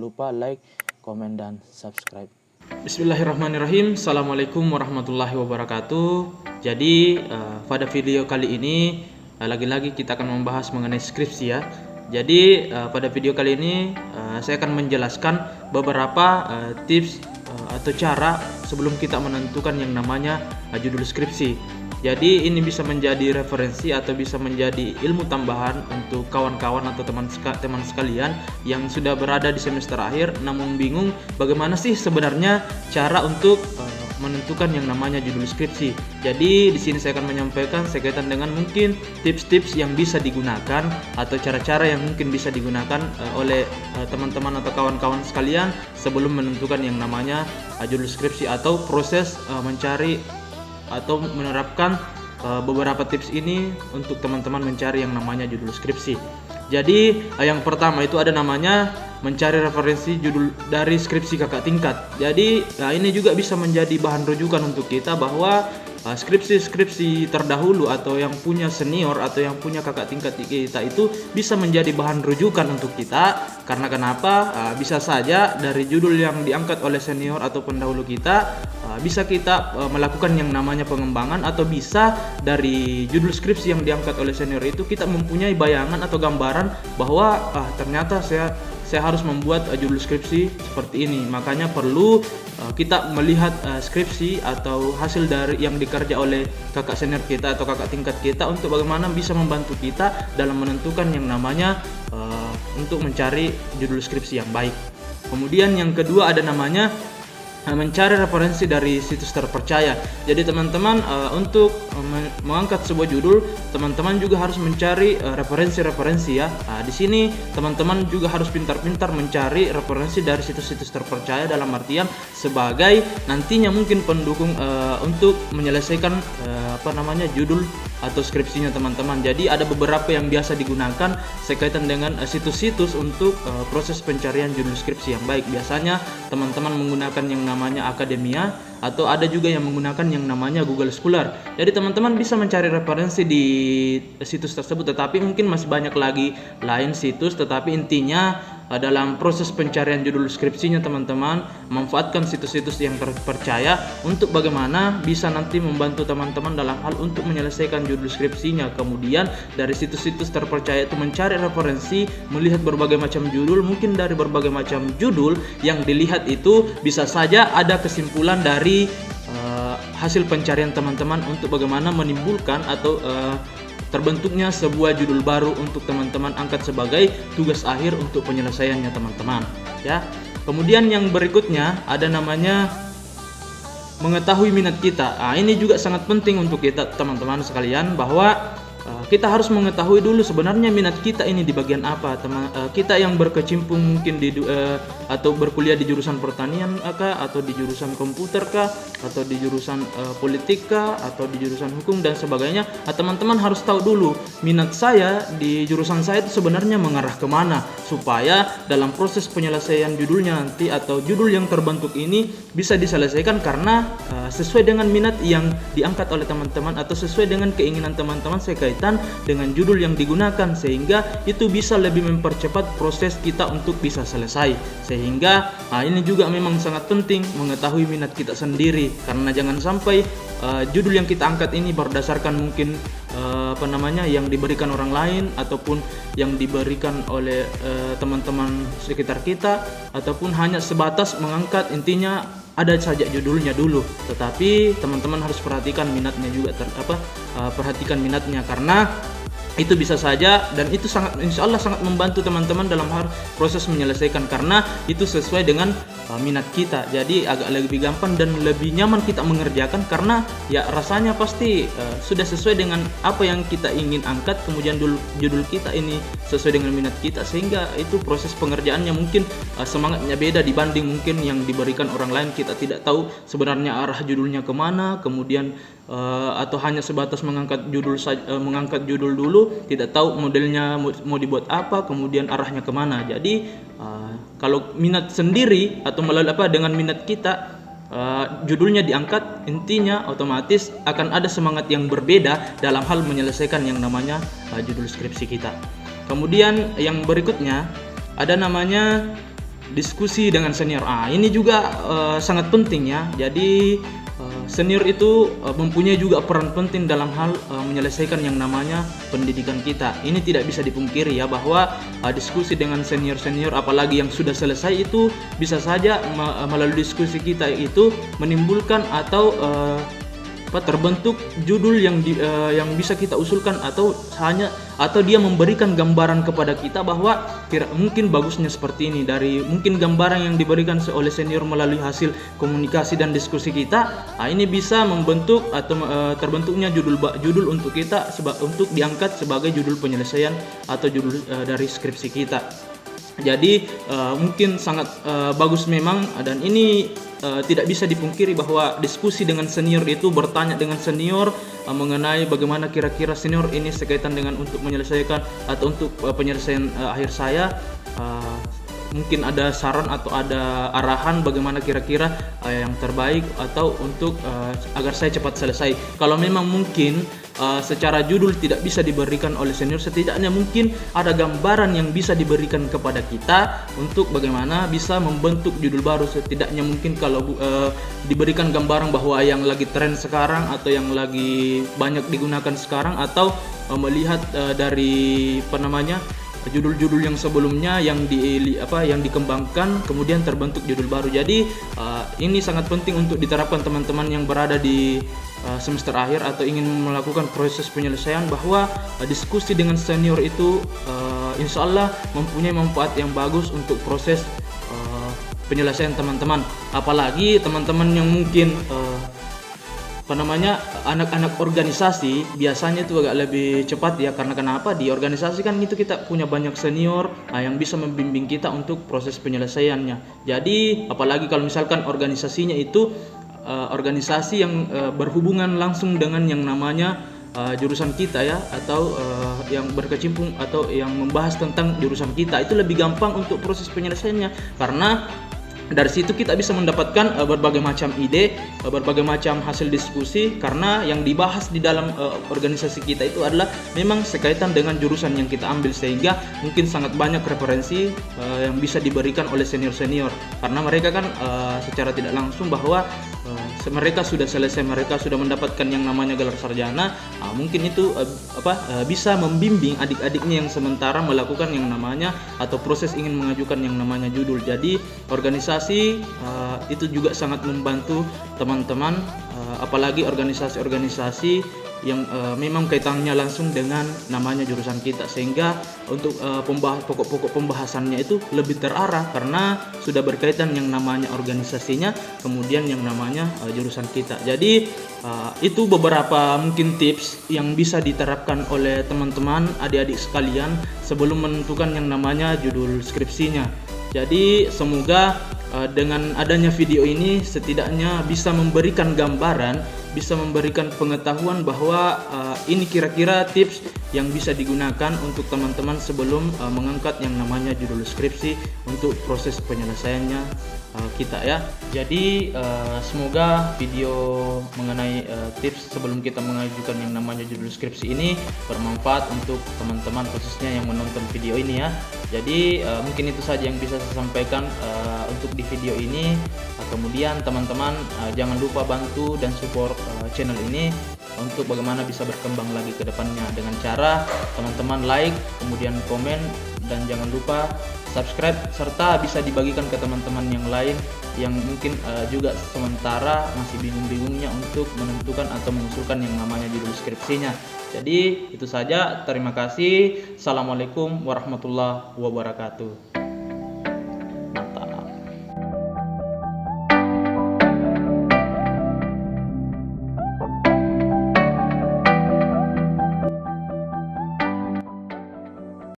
lupa like, komen, dan subscribe. Bismillahirrahmanirrahim. Assalamualaikum warahmatullahi wabarakatuh. Jadi pada video kali ini lagi-lagi kita akan membahas mengenai skripsi ya. Jadi pada video kali ini saya akan menjelaskan beberapa tips atau cara sebelum kita menentukan yang namanya judul skripsi. Jadi ini bisa menjadi referensi atau bisa menjadi ilmu tambahan untuk kawan-kawan atau teman sekalian yang sudah berada di semester akhir namun bingung bagaimana sih sebenarnya cara untuk menentukan yang namanya judul skripsi. Jadi di sini saya akan menyampaikan sekaitan dengan mungkin tips-tips yang bisa digunakan atau cara-cara yang mungkin bisa digunakan oleh teman-teman atau kawan-kawan sekalian sebelum menentukan yang namanya judul skripsi atau proses mencari atau menerapkan beberapa tips ini untuk teman-teman mencari yang namanya judul skripsi. Jadi yang pertama itu ada namanya mencari referensi judul dari skripsi kakak tingkat. Jadi ini juga bisa menjadi bahan rujukan untuk kita bahwa skripsi-skripsi terdahulu atau yang punya senior atau yang punya kakak tingkat kita itu bisa menjadi bahan rujukan untuk kita. Karena kenapa? Bisa saja dari judul yang diangkat oleh senior atau pendahulu kita bisa kita melakukan yang namanya pengembangan, atau bisa dari judul skripsi yang diangkat oleh senior itu kita mempunyai bayangan atau gambaran bahwa ternyata saya harus membuat judul skripsi seperti ini. Makanya perlu kita melihat skripsi atau hasil dari yang dikerja oleh kakak senior kita atau kakak tingkat kita untuk bagaimana bisa membantu kita dalam menentukan yang namanya untuk mencari judul skripsi yang baik. Kemudian yang kedua ada namanya mencari referensi dari situs terpercaya. Jadi teman-teman untuk mengangkat sebuah judul, teman-teman juga harus mencari referensi-referensi ya. Di sini teman-teman juga harus pintar-pintar mencari referensi dari situs-situs terpercaya dalam artian sebagai nantinya mungkin pendukung untuk menyelesaikan judul atau skripsinya teman-teman. Jadi ada beberapa yang biasa digunakan sekaitan dengan situs-situs untuk proses pencarian judul skripsi yang baik. Biasanya teman-teman menggunakan yang namanya Akademia, atau ada juga yang menggunakan yang namanya Google Scholar. Jadi teman-teman bisa mencari referensi di situs tersebut, tetapi mungkin masih banyak lagi lain situs. Tetapi intinya dalam proses pencarian judul skripsinya teman-teman manfaatkan situs-situs yang terpercaya untuk bagaimana bisa nanti membantu teman-teman dalam hal untuk menyelesaikan judul skripsinya. Kemudian dari situs-situs terpercaya itu mencari referensi, melihat berbagai macam judul. Mungkin dari berbagai macam judul yang dilihat itu bisa saja ada kesimpulan dari hasil pencarian teman-teman untuk bagaimana menimbulkan atau terbentuknya sebuah judul baru untuk teman-teman angkat sebagai tugas akhir untuk penyelesaiannya teman-teman ya. Kemudian yang berikutnya ada namanya mengetahui minat kita. Ini juga sangat penting untuk kita teman-teman sekalian, bahwa kita harus mengetahui dulu sebenarnya minat kita ini di bagian apa. Kita yang berkecimpung mungkin di atau berkuliah di jurusan pertanian kah, atau di jurusan komputer kah, atau di jurusan politik kah, atau di jurusan hukum dan sebagainya. Teman-teman harus tahu dulu minat saya di jurusan saya itu sebenarnya mengarah kemana, supaya dalam proses penyelesaian judulnya nanti atau judul yang terbentuk ini bisa diselesaikan karena sesuai dengan minat yang diangkat oleh teman-teman atau sesuai dengan keinginan teman-teman sekaitan dengan judul yang digunakan, sehingga itu bisa lebih mempercepat proses kita untuk bisa selesai. Sehingga ini juga memang sangat penting mengetahui minat kita sendiri, karena jangan sampai judul yang kita angkat ini berdasarkan mungkin yang diberikan orang lain ataupun yang diberikan oleh teman-teman sekitar kita, ataupun hanya sebatas mengangkat intinya ada saja judulnya dulu. Tetapi teman-teman harus perhatikan minatnya juga, perhatikan minatnya, karena itu bisa saja dan itu insya Allah sangat membantu teman-teman dalam hal proses menyelesaikan, karena itu sesuai dengan minat kita. Jadi agak lebih gampang dan lebih nyaman kita mengerjakan, karena ya rasanya pasti sudah sesuai dengan apa yang kita ingin angkat. Kemudian judul kita ini sesuai dengan minat kita, sehingga itu proses pengerjaannya mungkin semangatnya beda dibanding mungkin yang diberikan orang lain. Kita tidak tahu sebenarnya arah judulnya kemana, kemudian atau hanya sebatas mengangkat judul dulu, tidak tahu modelnya mau dibuat apa, kemudian arahnya kemana. Jadi kalau minat sendiri atau melalui dengan minat kita judulnya diangkat, intinya otomatis akan ada semangat yang berbeda dalam hal menyelesaikan yang namanya judul skripsi kita. Kemudian yang berikutnya ada namanya diskusi dengan senior. Ini juga sangat penting ya. Jadi senior itu mempunyai juga peran penting dalam hal menyelesaikan yang namanya pendidikan kita. Ini tidak bisa dipungkiri ya, bahwa diskusi dengan senior-senior apalagi yang sudah selesai itu bisa saja melalui diskusi kita itu menimbulkan atau terbentuk judul yang bisa kita usulkan, atau dia memberikan gambaran kepada kita bahwa mungkin bagusnya seperti ini, dari mungkin gambaran yang diberikan oleh senior melalui hasil komunikasi dan diskusi kita. Ini bisa membentuk atau terbentuknya judul untuk kita untuk diangkat sebagai judul penyelesaian atau judul dari skripsi kita. Jadi mungkin sangat bagus memang, dan ini tidak bisa dipungkiri bahwa diskusi dengan senior itu, bertanya dengan senior mengenai bagaimana kira-kira senior ini sekaitan dengan untuk menyelesaikan atau untuk penyelesaian akhir saya, mungkin ada saran atau ada arahan bagaimana kira-kira yang terbaik atau untuk agar saya cepat selesai. Kalau memang mungkin secara judul tidak bisa diberikan oleh senior, setidaknya mungkin ada gambaran yang bisa diberikan kepada kita untuk bagaimana bisa membentuk judul baru. Setidaknya mungkin kalau diberikan gambaran bahwa yang lagi tren sekarang atau yang lagi banyak digunakan sekarang, atau melihat dari judul-judul yang sebelumnya yang dikembangkan kemudian terbentuk judul baru. Jadi ini sangat penting untuk diterapkan teman-teman yang berada di semester akhir atau ingin melakukan proses penyelesaian, bahwa diskusi dengan senior itu insya Allah mempunyai manfaat yang bagus untuk proses penyelesaian teman-teman. Apalagi teman-teman yang mungkin anak-anak organisasi biasanya itu agak lebih cepat ya, karena kenapa, di organisasi kan itu kita punya banyak senior yang bisa membimbing kita untuk proses penyelesaiannya. Jadi apalagi kalau misalkan organisasinya itu organisasi yang berhubungan langsung dengan yang namanya jurusan kita ya, atau yang berkecimpung atau yang membahas tentang jurusan kita, itu lebih gampang untuk proses penyelesaiannya, karena dari situ kita bisa mendapatkan berbagai macam ide, berbagai macam hasil diskusi, karena yang dibahas di dalam organisasi kita itu adalah memang sekaitan dengan jurusan yang kita ambil, sehingga mungkin sangat banyak referensi yang bisa diberikan oleh senior-senior, karena mereka kan secara tidak langsung bahwa mereka sudah selesai, mereka sudah mendapatkan yang namanya gelar sarjana, mungkin itu bisa membimbing adik-adiknya yang sementara melakukan yang namanya atau proses ingin mengajukan yang namanya judul. Jadi organisasi itu juga sangat membantu teman-teman, apalagi organisasi-organisasi yang memang kaitannya langsung dengan namanya jurusan kita, sehingga untuk pokok-pokok pembahasannya itu lebih terarah karena sudah berkaitan yang namanya organisasinya, kemudian yang namanya jurusan kita. Jadi itu beberapa mungkin tips yang bisa diterapkan oleh teman-teman adik-adik sekalian sebelum menentukan yang namanya judul skripsinya. Jadi semoga dengan adanya video ini setidaknya bisa memberikan gambaran, bisa memberikan pengetahuan bahwa ini kira-kira tips yang bisa digunakan untuk teman-teman sebelum mengangkat yang namanya judul skripsi untuk proses penyelesaiannya kita ya. Jadi semoga video mengenai tips sebelum kita mengajukan yang namanya judul skripsi ini bermanfaat untuk teman-teman khususnya yang menonton video ini ya. Jadi mungkin itu saja yang bisa saya sampaikan untuk di video ini. Kemudian teman-teman jangan lupa bantu dan support channel ini untuk bagaimana bisa berkembang lagi ke depannya dengan cara teman-teman like, kemudian komen, dan jangan lupa subscribe, serta bisa dibagikan ke teman-teman yang lain yang mungkin juga sementara masih bingung-bingungnya untuk menentukan atau mengusulkan yang namanya judul skripsinya. Jadi itu saja, terima kasih. Assalamualaikum warahmatullahi wabarakatuh.